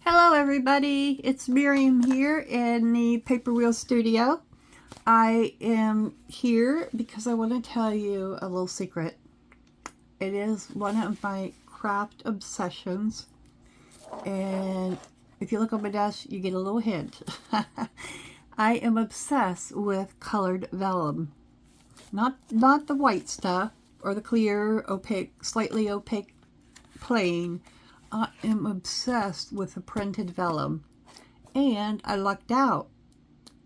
Hello everybody, it's Miriam here in the Paper Wheel Studio. I am here because I want to tell you a little secret. It is one of my craft obsessions, and if you look on my desk you get a little hint. I am obsessed with colored vellum. Not the white stuff or the clear, opaque, slightly opaque plain. I am obsessed with the printed vellum, and I lucked out.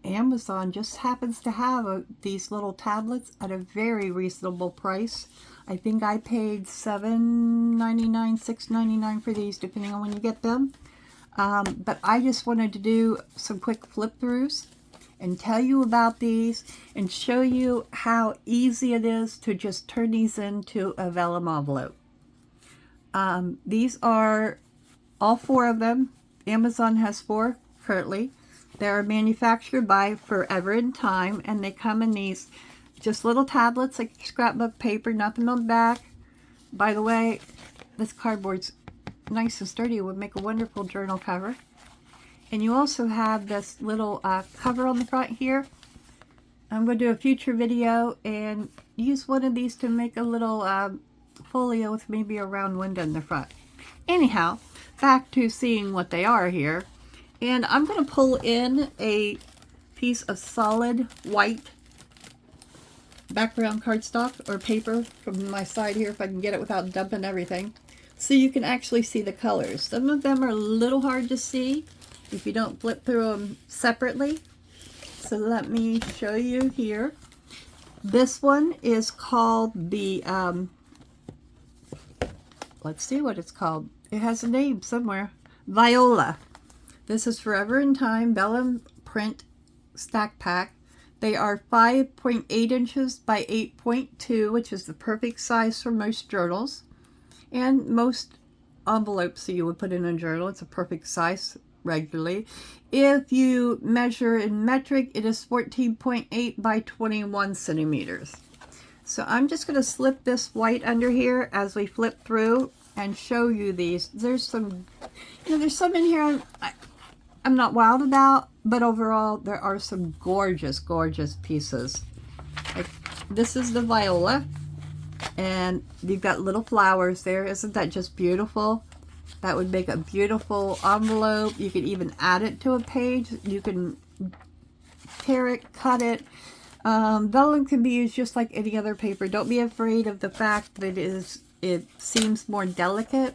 Amazon just happens to have these little tablets at a very reasonable price. I think I paid $7.99, $6.99 for these, depending on when you get them. But I just wanted to do some quick flip throughs and tell you about these and show you how easy it is to just turn these into a vellum envelope. These are all four of them. Amazon has four currently. They're manufactured by Forever in Time, and they come in these just little tablets like scrapbook paper, nothing on the back. By the way, this cardboard's nice and sturdy. It would make a wonderful journal cover. And you also have this little cover on the front here. I'm going to do a future video and use one of these to make a little folio with maybe a round window in the front. Anyhow, back to seeing what they are here. And I'm going to pull in a piece of solid white background cardstock or paper from my side here, if I can get it without dumping everything, so you can actually see the colors. Some of them are a little hard to see if you don't flip through them separately. So let me show you here. This one is called the let's see what it's called. It has a name somewhere. Viola. This is Forever in Time Vellum Print Stack Pack. They are 5.8 inches by 8.2, which is the perfect size for most journals. And most envelopes that you would put in a journal, it's a perfect size regularly. If you measure in metric, it is 14.8 by 21 centimeters. So I'm just going to slip this white under here as we flip through and show you these. There's some, there's some in here I'm not wild about, but overall there are some gorgeous, gorgeous pieces. Like this is the Viola, and you've got little flowers there. Isn't that just beautiful? That would make a beautiful envelope. You could even add it to a page. You can tear it, cut it. Vellum can be used just like any other paper. Don't be afraid of the fact that it seems more delicate.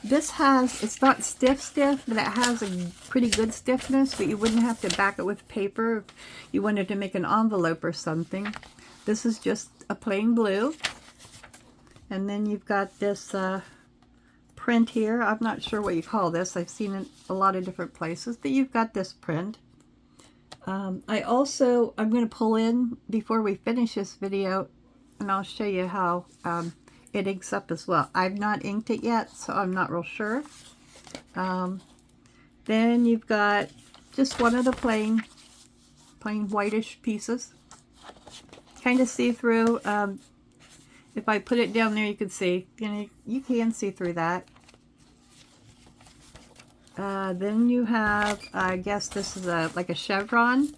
This it's not stiff, but it has a pretty good stiffness, but you wouldn't have to back it with paper if you wanted to make an envelope or something. This is just a plain blue. And then you've got this print here. I'm not sure what you call this. I've seen it a lot of different places, but you've got this print. I'm going to pull in before we finish this video, and I'll show you how it inks up as well. I've not inked it yet, so I'm not real sure. Then you've got just one of the plain whitish pieces. Kind of see-through. If I put it down there, you can see. You can see through that. Then you have, I guess this is like a chevron.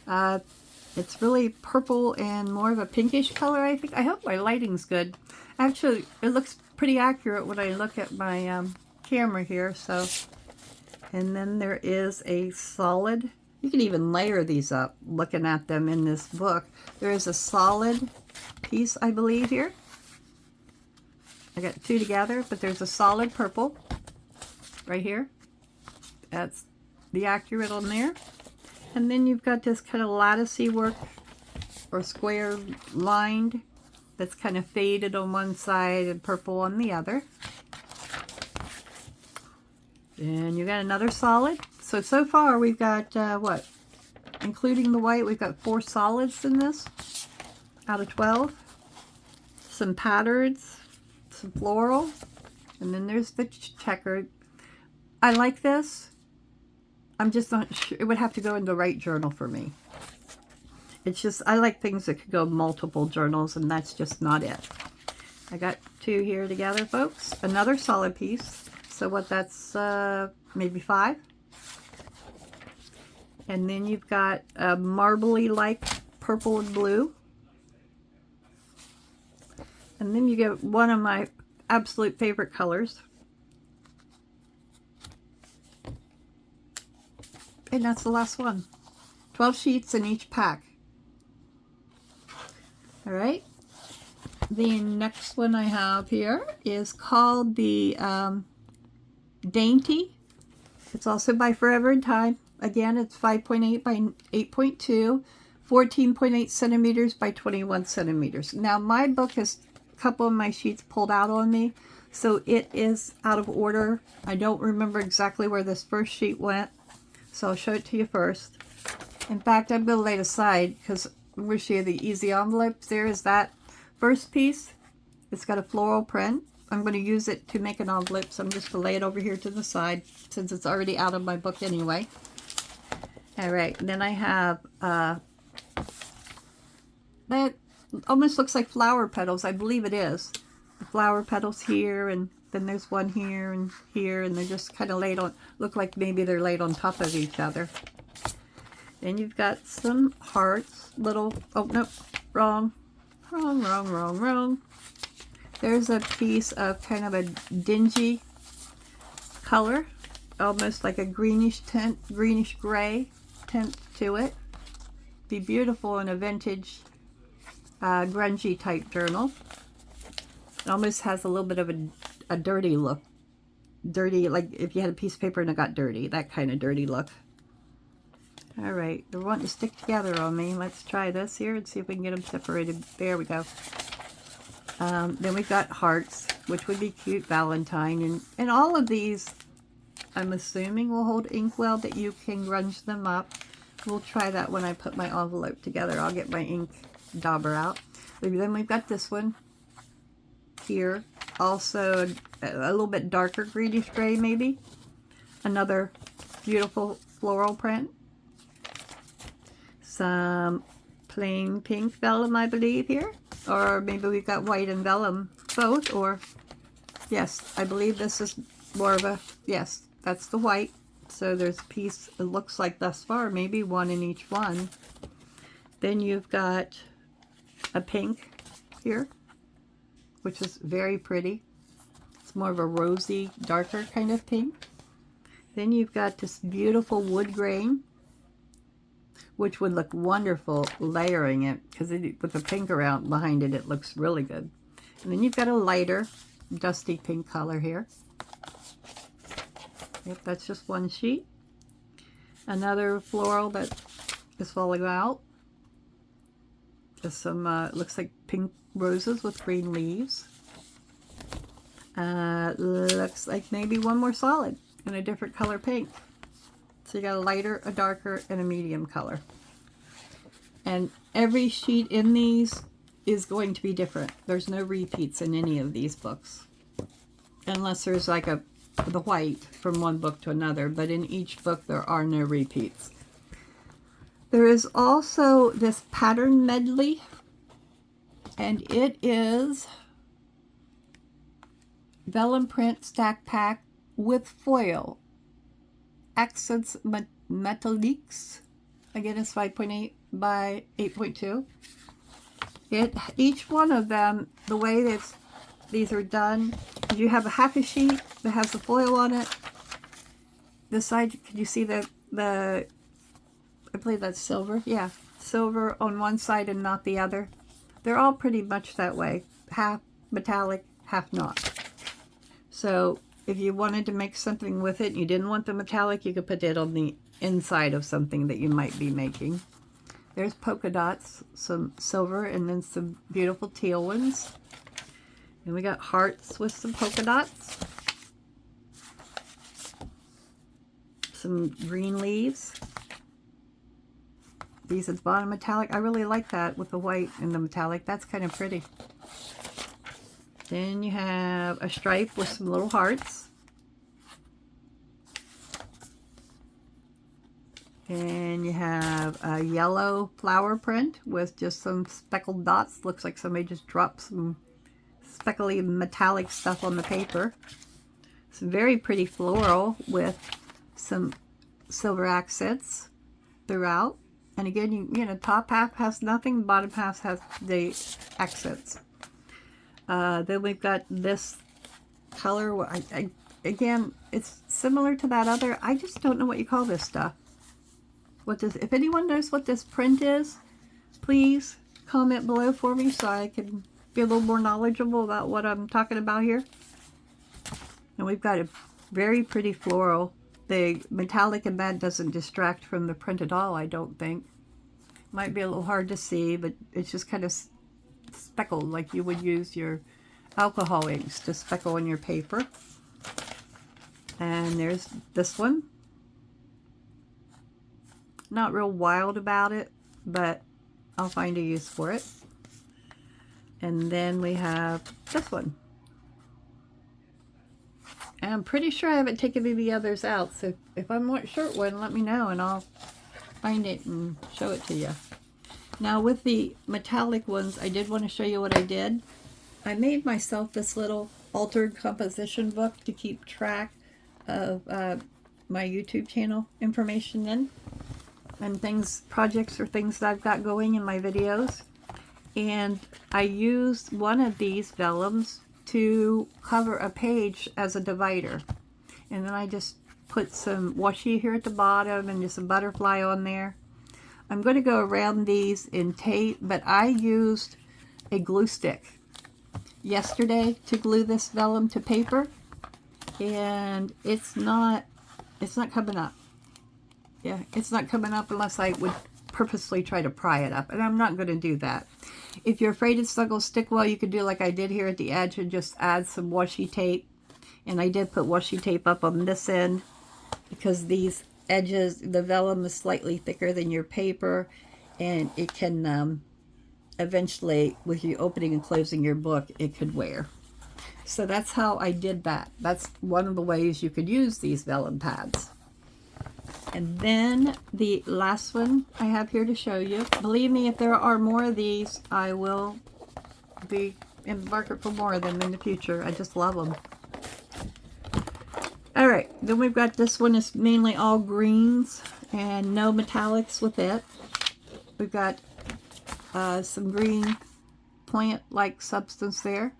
It's really purple and more of a pinkish color, I think. I hope my lighting's good. Actually, it looks pretty accurate when I look at my camera here. So, and then there is a solid. You can even layer these up looking at them in this book. There is a solid piece, I believe, here. I got two together, but there's a solid purple right here. That's the accurate on there. And then you've got this kind of latticey work or square lined that's kind of faded on one side and purple on the other. And you got another solid. So far we've got what? Including the white, we've got 4 solids in this out of 12. Some patterns, some floral, and then there's the checkered. I like this. I'm just not sure. It would have to go in the right journal for me. It's just, I like things that could go multiple journals, and that's just not it. I got 2 here together, folks. Another solid piece. So what, that's maybe 5. And then you've got a marbly like purple and blue. And then you get one of my absolute favorite colors. And that's the last one. 12 sheets in each pack. All right. The next one I have here is called the Dainty. It's also by Forever in Time. Again, it's 5.8 by 8.2, 14.8 centimeters by 21 centimeters. Now, my book has a couple of my sheets pulled out on me, so it is out of order. I don't remember exactly where this first sheet went, so I'll show it to you first. In fact, I'm going to lay it aside because I'm going to show you the easy envelopes. There is that first piece. It's got a floral print. I'm going to use it to make an envelope, so I'm just going to lay it over here to the side since it's already out of my book anyway. All right, then I have, that almost looks like flower petals. I believe it is. The flower petals here, and then there's one here, and they're just kind of laid on, look like maybe they're laid on top of each other. Then you've got some hearts, little, oh no, wrong. There's a piece of kind of a dingy color, almost like a greenish tint, greenish gray tint to it. Be beautiful in a vintage, grungy type journal. It almost has a little bit of a dirty look. Dirty, like if you had a piece of paper and it got dirty, that kind of dirty look. All right, they're wanting to stick together on me. Let's try this here and see if we can get them separated. There we go. Then we've got hearts, which would be cute Valentine. And all of these, I'm assuming, will hold inkwell that you can grunge them up. We'll try that when I put my envelope together. I'll get my ink dauber out. Then we've got this one here. Also a little bit darker greenish gray maybe. Another beautiful floral print. Some plain pink vellum, I believe, here. Or maybe we've got white and vellum, both. Or, yes, I believe this is more of a, yes, that's the white. So there's a piece, it looks like thus far, maybe one in each one. Then you've got a pink here, which is very pretty. It's more of a rosy, darker kind of pink. Then you've got this beautiful wood grain, which would look wonderful layering it, because with the pink around behind it, it looks really good. And then you've got a lighter, dusty pink color here. Yep, that's just one sheet. Another floral that is falling out. Just some, looks like pink roses with green leaves. Looks like maybe one more solid in a different color pink. So you got a lighter, a darker, and a medium color. And every sheet in these is going to be different. There's no repeats in any of these books. Unless there's like the white from one book to another. But in each book there are no repeats. There is also this pattern medley. And it is vellum print stack pack with foil. Accents Metalliques. Again, it's 5.8 by 8.2. Each one of them, the way these are done, you have a half a sheet that has the foil on it. This side, can you see the I believe that's silver. Yeah, silver on one side and not the other. They're all pretty much that way. Half metallic, half not. So if you wanted to make something with it and you didn't want the metallic, you could put it on the inside of something that you might be making. There's polka dots, some silver, and then some beautiful teal ones. And we got hearts with some polka dots. Some green leaves. These at the bottom metallic. I really like that with the white and the metallic. That's kind of pretty. Then you have a stripe with some little hearts. And you have a yellow flower print with just some speckled dots. Looks like somebody just dropped some speckly metallic stuff on the paper. It's very pretty floral with some silver accents throughout. And again, you know, top half has nothing, bottom half has the accents. Then we've got this color. Again, it's similar to that other. I just don't know what you call this stuff. If anyone knows what this print is, please comment below for me so I can be a little more knowledgeable about what I'm talking about here. And we've got a very pretty floral. The metallic in that doesn't distract from the print at all, I don't think. Might be a little hard to see, but it's just kind of speckled like you would use your alcohol inks to speckle in your paper. And there's this one. Not real wild about it, but I'll find a use for it. And then we have this one. And I'm pretty sure I haven't taken any of the others out, so if I want a short one, let me know and I'll find it and show it to you. Now with the metallic ones, I did want to show you what I did. I made myself this little altered composition book to keep track of my YouTube channel information in, and things, projects or things that I've got going in my videos. And I used one of these vellums to cover a page as a divider. And then I just put some washi here at the bottom and just a butterfly on there. I'm going to go around these in tape, but I used a glue stick yesterday to glue this vellum to paper, and it's not coming up. Yeah, it's not coming up unless I would purposely try to pry it up, and I'm not going to do that. If you're afraid it's not going to stick well, you could do like I did here at the edge and just add some washi tape. And I did put washi tape up on this end because these edges, the vellum is slightly thicker than your paper, and it can eventually, with you opening and closing your book, it could wear. So that's how I did that. That's one of the ways you could use these vellum pads. And then the last one I have here to show you. Believe me, if there are more of these, I will be in the market for more of them in the future. I just love them. Alright, then we've got this one is mainly all greens and no metallics with it. We've got some green plant-like substance there.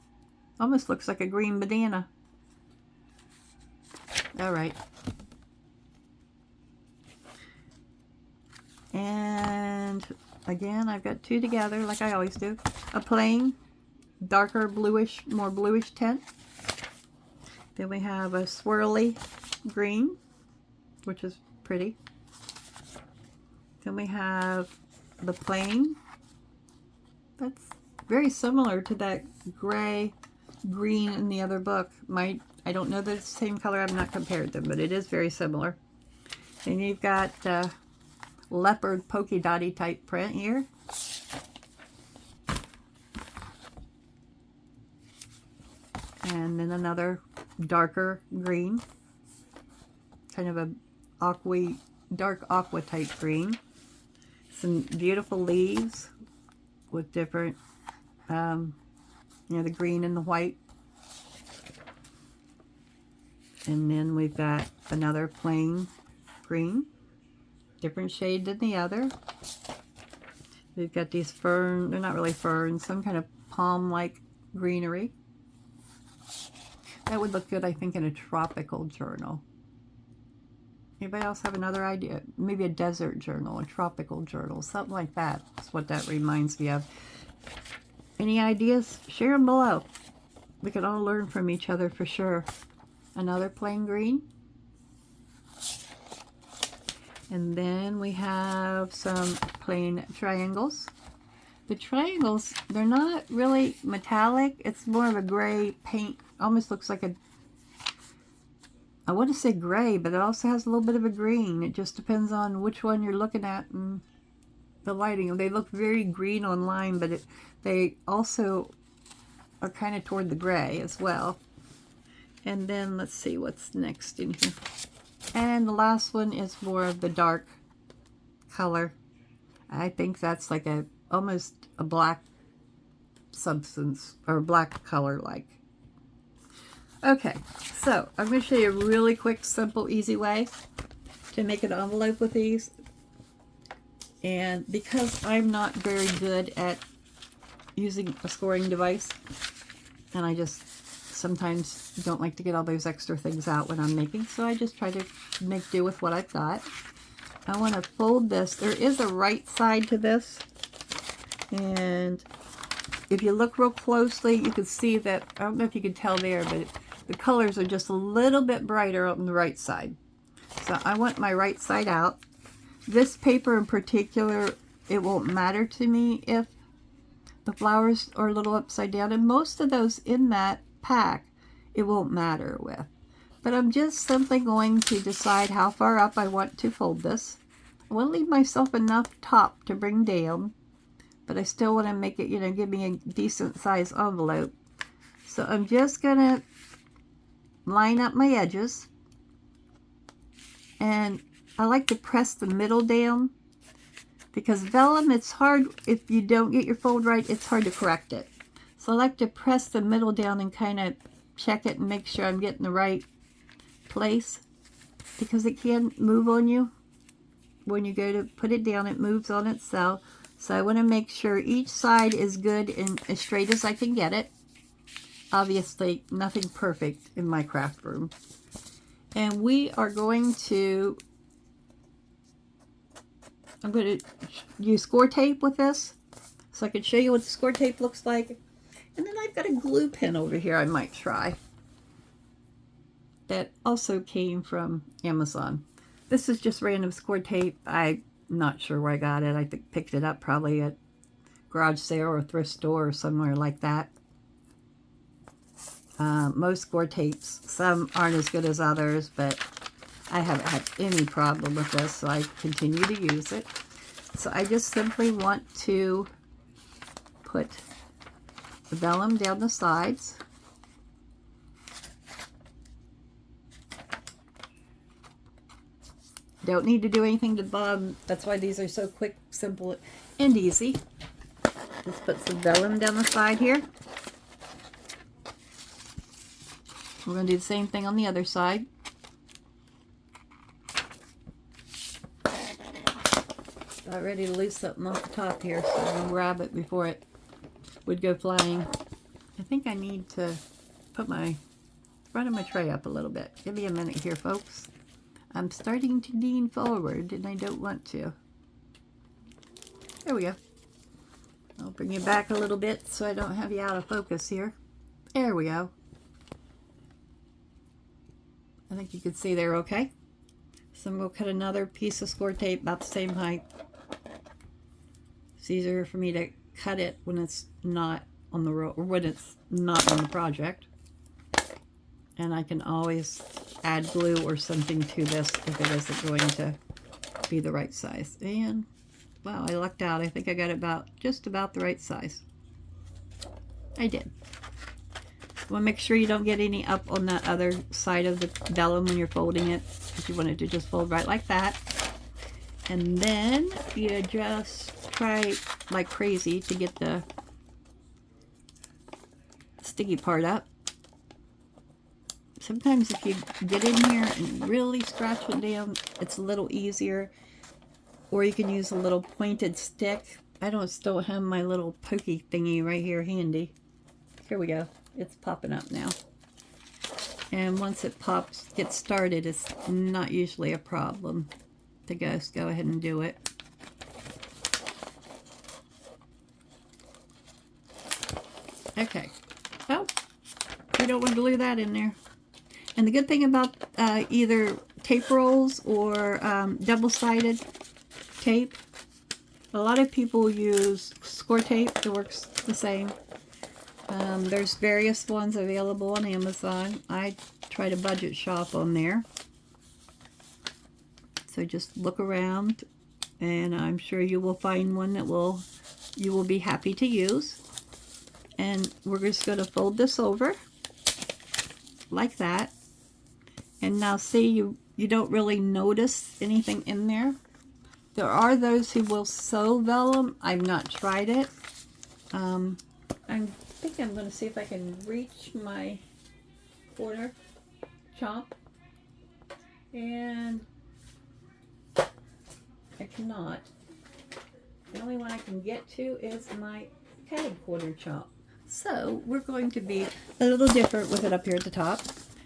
Almost looks like a green banana. Alright. And again, I've got two together like I always do. A plain, darker bluish, more bluish tint. Then we have a swirly green, which is pretty. Then we have the plain. That's very similar to that gray green in the other book. I don't know that it's the same color. I've not compared them, but it is very similar. And you've got leopard polka dotty type print here. And then another darker green, kind of a dark aqua type green. Some beautiful leaves with different, the green and the white. And then we've got another plain green, different shade than the other. We've got these fern, they're not really ferns, some kind of palm-like greenery. That would look good, I think, in a tropical journal. Anybody else have another idea? Maybe a desert journal, a tropical journal, something like that. That's what that reminds me of. Any ideas? Share them below. We can all learn from each other for sure. Another plain green. And then we have some plain triangles. The triangles, they're not really metallic. It's more of a gray paint. Almost looks like I want to say gray, but it also has a little bit of a green. It just depends on which one you're looking at and the lighting. They look very green online, but they also are kind of toward the gray as well. And then let's see what's next in here. And the last one is more of the dark color. I think that's like almost a black substance or black color like. Okay, so I'm going to show you a really quick, simple, easy way to make an envelope with these. And because I'm not very good at using a scoring device, and I just sometimes don't like to get all those extra things out when I'm making, so I just try to make do with what I've got. I want to fold this. There is a right side to this, and if you look real closely, you can see that, I don't know if you can tell there, but the colors are just a little bit brighter on the right side. So I want my right side out. This paper in particular, it won't matter to me if the flowers are a little upside down, and most of those in that pack, it won't matter with. But I'm just simply going to decide how far up I want to fold this. I want to leave myself enough top to bring down, but I still want to make it, you know, give me a decent size envelope. So I'm just going to line up my edges, and I like to press the middle down, because vellum, it's hard, if you don't get your fold right, it's hard to correct it. So I like to press the middle down and kind of check it and make sure I'm getting the right place, because it can move on you. When you go to put it down, it moves on itself. So I want to make sure each side is good and as straight as I can get it. Obviously, nothing perfect in my craft room. And we are going to, I'm going to use score tape with this, so I can show you what the score tape looks like. And then I've got a glue pen over here I might try. That also came from Amazon. This is just random score tape. I'm not sure where I got it. I think picked it up probably at garage sale or thrift store or somewhere like that. Most score tapes, some aren't as good as others, but I haven't had any problem with this, so I continue to use it. So I just simply want to put the vellum down the sides. Don't need to do anything to the bottom. That's why these are so quick, simple, and easy. Just put some vellum down the side here. We're going to do the same thing on the other side. About ready to lose something off the top here, so I'm going to grab it before it would go flying. I think I need to put my front of my tray up a little bit. Give me a minute here, folks. I'm starting to lean forward, and I don't want to. There we go. I'll bring you back a little bit so I don't have you out of focus here. There we go. I think you can see there okay. So I'm going to cut another piece of score tape about the same height. It's easier for me to cut it when it's not on the roll, or when it's not on the project. And I can always add glue or something to this if it isn't going to be the right size. And wow, I lucked out. I think I got it just about the right size. I did. Want to make sure you don't get any up on that other side of the vellum when you're folding it, because you want it to just fold right like that. And then you just try like crazy to get the sticky part up. Sometimes if you get in here and really scratch it down, it's a little easier. Or you can use a little pointed stick. I still have my little pokey thingy right here handy. Here we go. It's popping up now. And once it gets started, it's not usually a problem to just go ahead and do it. Okay. Oh, you don't want to glue that in there. And the good thing about either tape rolls or double-sided tape, a lot of people use score tape. It works the same. There's various ones available on Amazon. I try to budget shop on there. So just look around, and I'm sure you will find one that you will be happy to use. And we're just going to fold this over like that. And now see, you don't really notice anything in there. There are those who will sew vellum. I've not tried it. I think I'm going to see if I can reach my quarter chomp, and I cannot. The only one I can get to is my tag quarter chomp. So we're going to be a little different with it up here at the top,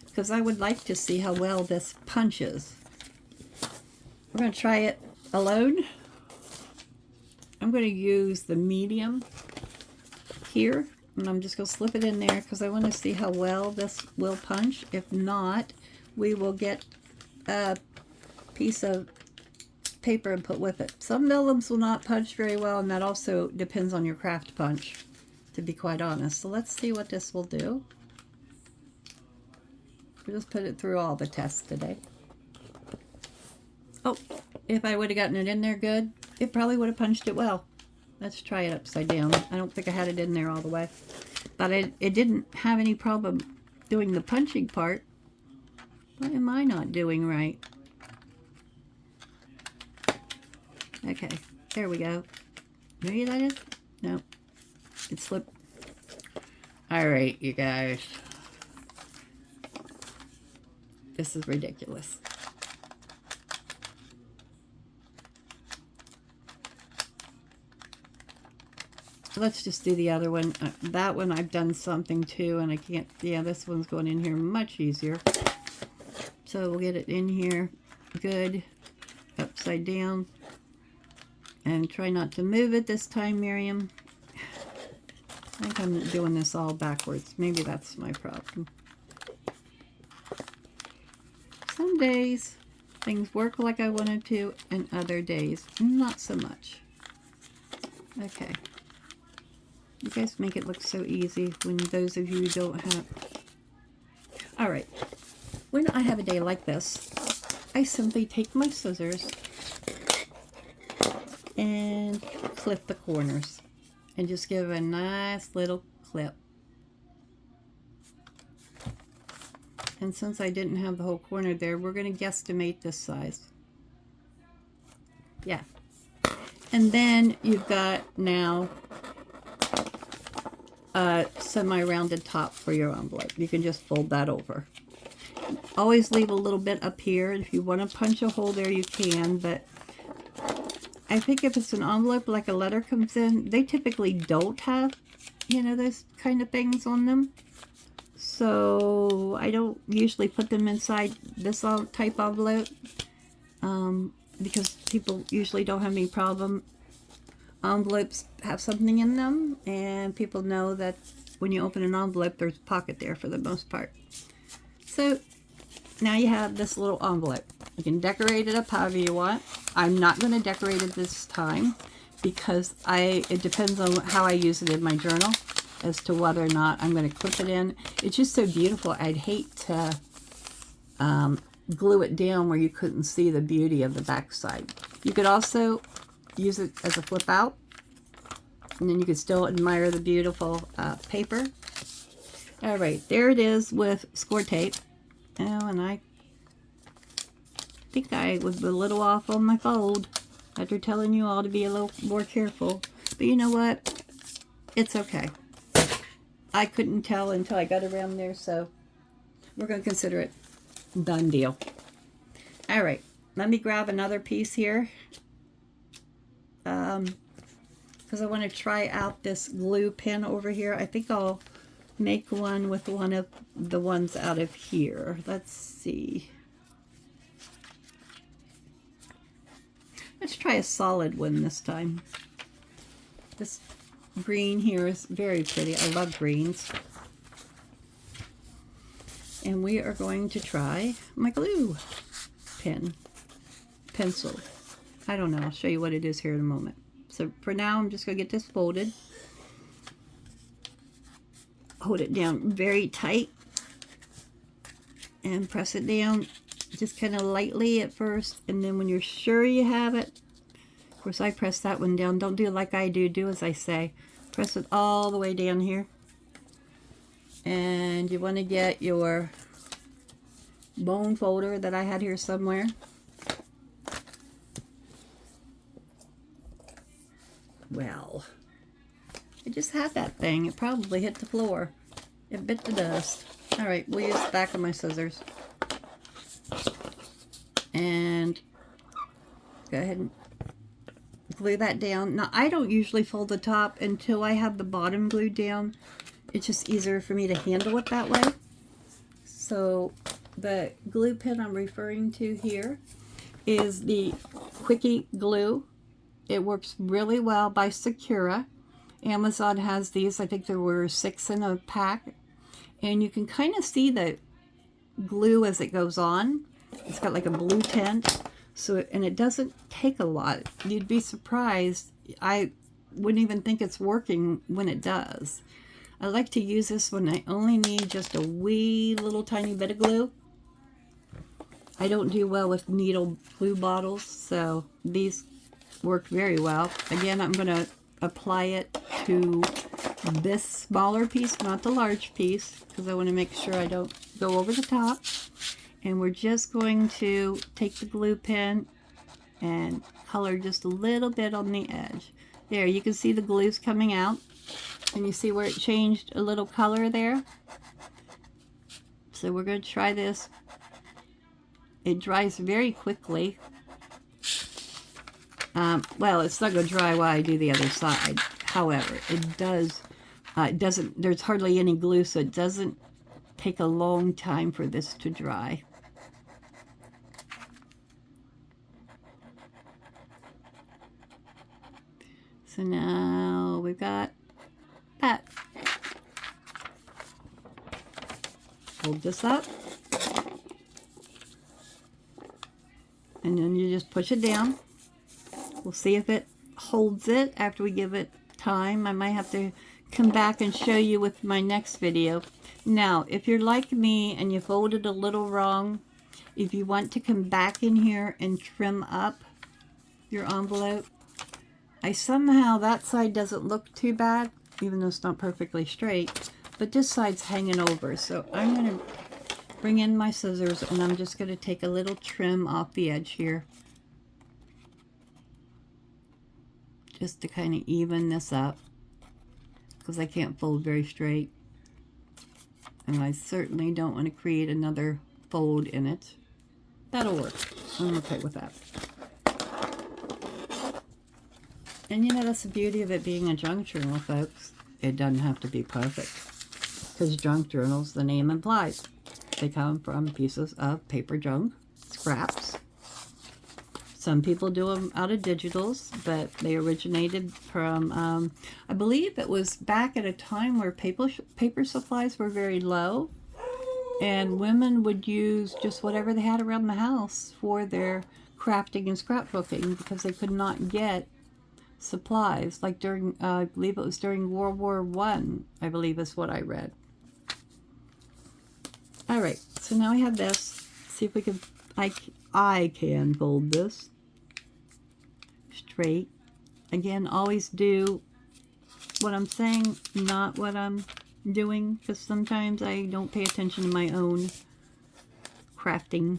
because I would like to see how well this punches. We're going to try it alone. I'm going to use the medium here, and I'm just going to slip it in there because I want to see how well this will punch. If not, we will get a piece of paper and put with it. Some vellums will not punch very well, and that also depends on your craft punch, to be quite honest. So let's see what this will do. We'll just put it through all the tests today. Oh, if I would have gotten it in there good, it probably would have punched it well. Let's try it upside down. I don't think I had it in there all the way. But it didn't have any problem doing the punching part. What am I not doing right? Okay, there we go. Maybe that is? No. It slipped. Alright, you guys. This is ridiculous. Let's just do the other one. That one I've done something too, and I can't. Yeah, this one's going in here much easier. So we'll get it in here good, upside down, and try not to move it this time, Miriam. I think I'm doing this all backwards. Maybe that's my problem. Some days things work like I wanted to, and other days not so much. Okay. You guys make it look so easy when those of you who don't have. All right. When I have a day like this, I simply take my scissors and clip the corners and just give a nice little clip. And since I didn't have the whole corner there, we're going to guesstimate this size. Yeah. And then you've got now a semi-rounded top for your envelope. You can just fold that over. Always leave a little bit up here. If you want to punch a hole there, you can, but I think if it's an envelope like a letter comes in, they typically don't have, you know, those kind of things on them. So I don't usually put them inside this type envelope because people usually don't have any problem. Envelopes have something in them, and people know that when you open an envelope, there's a pocket there for the most part. So now you have this little envelope. You can decorate it up however you want. I'm not going to decorate it this time because it depends on how I use it in my journal as to whether or not I'm going to clip it in. It's just so beautiful. I'd hate to glue it down where you couldn't see the beauty of the back side. You could also use it as a flip out, and then you can still admire the beautiful paper. All right, there it is with score tape. Oh, and I think I was a little off on my fold after telling you all to be a little more careful. But you know what? It's okay. I couldn't tell until I got around there, so we're going to consider it done deal. All right, let me grab another piece here. Because I want to try out this glue pen over here. I think I'll make one with one of the ones out of here. Let's see. Let's try a solid one this time. This green here is very pretty. I love greens. And we are going to try my glue pencil. I don't know. I'll show you what it is here in a moment. So for now, I'm just going to get this folded. Hold it down very tight. And press it down just kind of lightly at first. And then when you're sure you have it, of course I press that one down. Don't do it like I do. Do as I say. Press it all the way down here. And you want to get your bone folder that I had here somewhere. Well, I just had that thing. It probably hit the floor. It bit the dust. All right, we'll use the back of my scissors. And go ahead and glue that down. Now, I don't usually fold the top until I have the bottom glued down. It's just easier for me to handle it that way. So the glue pen I'm referring to here is the Quickie Glue. It works really well by Sakura. Amazon has these. I think there were 6 in a pack. And you can kind of see the glue as it goes on. It's got like a blue tint. So, and it doesn't take a lot. You'd be surprised. I wouldn't even think it's working when it does. I like to use this when I only need just a wee little tiny bit of glue. I don't do well with needle glue bottles, so these work very well. Again, I'm going to apply it to this smaller piece, not the large piece, because I want to make sure I don't go over the top. And we're just going to take the glue pen and color just a little bit on the edge. There, you can see the glue's coming out. And you see where it changed a little color there? So we're going to try this. It dries very quickly. Well, it's not going to dry while I do the other side. However, it doesn't, there's hardly any glue, so it doesn't take a long time for this to dry. So now we've got that. Hold this up. And then you just push it down. We'll see if it holds it after we give it time. I might have to come back and show you with my next video. Now, if you're like me and you folded a little wrong, if you want to come back in here and trim up your envelope, somehow that side doesn't look too bad, even though it's not perfectly straight, but this side's hanging over. So I'm going to bring in my scissors and I'm just going to take a little trim off the edge here, just to kind of even this up, because I can't fold very straight, and I certainly don't want to create another fold in it. That'll work. I'm okay with that. And you know, that's the beauty of it being a junk journal, folks. It doesn't have to be perfect, because junk journals, the name implies, they come from pieces of paper junk, scraps. Some people do them out of digitals, but they originated from, I believe it was back at a time where paper supplies were very low, and women would use just whatever they had around the house for their crafting and scrapbooking, because they could not get supplies, like during, I believe it was during World War I believe is what I read. All right, so now I have this. See if we can, I can fold this straight. Again, always do what I'm saying, not what I'm doing, because sometimes I don't pay attention to my own crafting.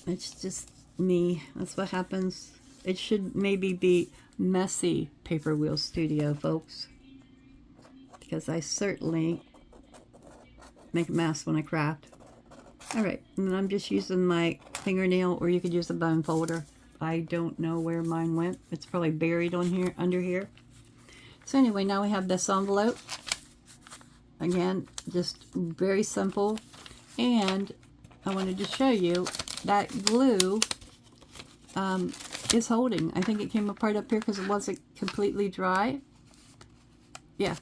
It's just me. That's what happens. It should maybe be messy Paper Wheel Studio, folks, because I certainly make a mess when I craft. All right, and I'm just using my fingernail, or you could use a bone folder. I don't know where mine went. It's probably buried on here, under here. So anyway, now we have this envelope. Again, just very simple. And I wanted to show you that glue is holding. I think it came apart up here because it wasn't completely dry. Yeah,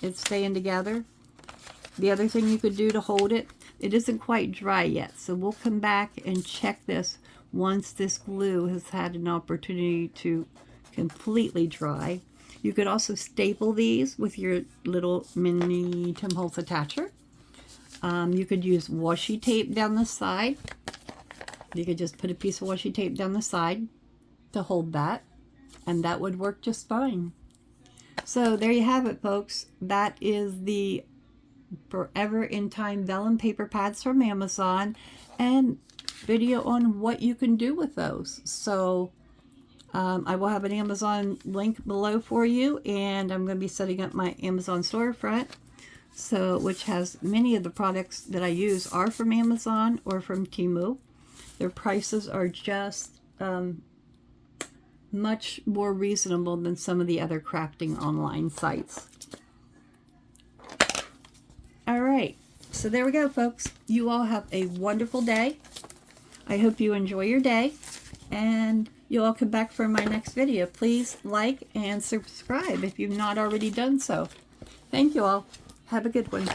it's staying together. The other thing you could do to hold it, it isn't quite dry yet, so we'll come back and check this once this glue has had an opportunity to completely dry. You could also staple these with your little mini Tim Holtz attacher. You could use washi tape down the side. You could just put a piece of washi tape down the side to hold that, and that would work just fine. So there you have it, folks. That is the Forever in Time vellum paper pads from Amazon, and video on what you can do with those. So I will have an Amazon link below for you, and I'm going to be setting up my Amazon storefront So, which has many of the products that I use are from Amazon or from Temu. Their prices are just much more reasonable than some of the other crafting online sites. All right, so there we go, folks. You all have a wonderful day. I hope you enjoy your day, and you'll all come back for my next video. Please like and subscribe if you've not already done so. Thank you all. Have a good one.